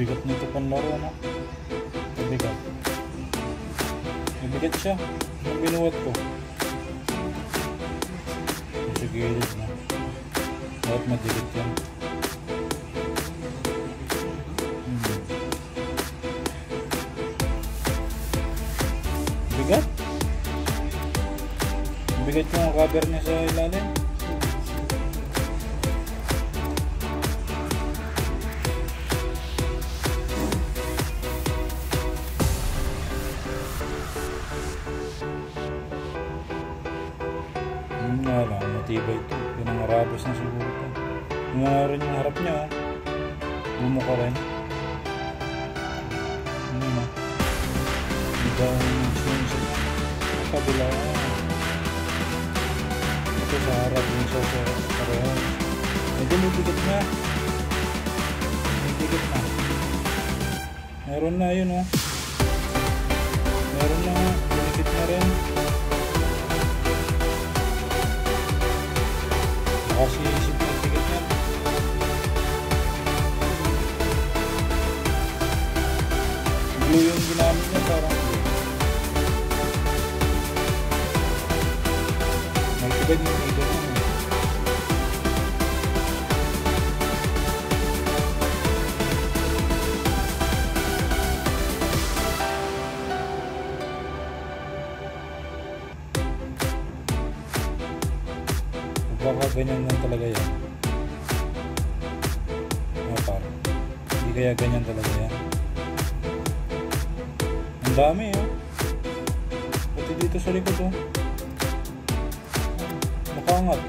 Bigat nito panlaro, no? Mabigat. Mabigat siya. Ang binuhat ko. Sa gilid na. Bakit madikit yan? Bigat? Bigat yung cover niya sa ilalim. Matibay ito. Pinangarabos na siguro ito. Mga rin yung harap niya. Bumuka rin. Hindi na. Hindi ba yung sunod niya? Kabila. Ito sa harap yung sa pareho. Medyo may bigat na. May bigat na. Meron na yun, oh. Meron na. Binikit na rin. Kasi sipigat yan. Glue yung ginamit niya, parang glue. Nagtibad yung iba niya. Baka ganyan lang talaga yan. Parang hindi kaya ganyan talaga yan. Ang dami, oh. Pati dito sa likod, oh. Makangat.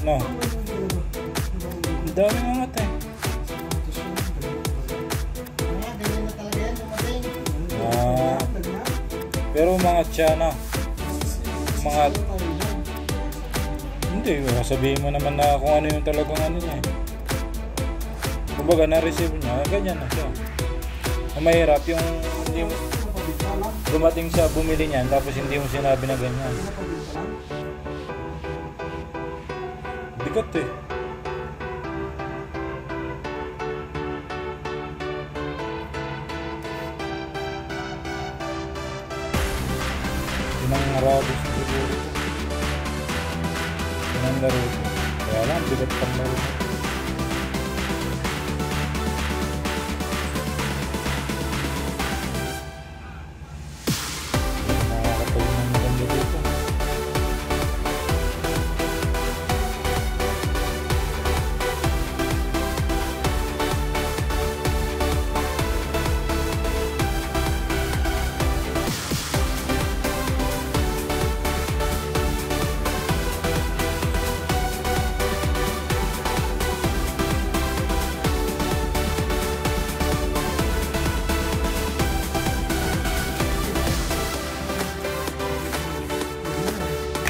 No. Ang dami mangat, eh. Pero mangat siya na. Mangat. Hindi, sabihin mo naman na kung ano yung talagang ano niya, eh. Kumbaga na-receive niya, ganyan na siya. Ang mahirap yung hindi mo dumating sa bumili niyan tapos hindi mo sinabi na ganyan. Bigat, eh. Pinangarabos na siguro. Pinanlaro. Kaya lang, bigat pang laro. Nakakatayo ng maganda dito.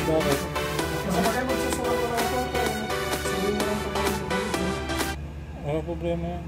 Bakit? Sabagay magsusulat ko lang ito. Sabihin mo lang pala yung Wala problema yan.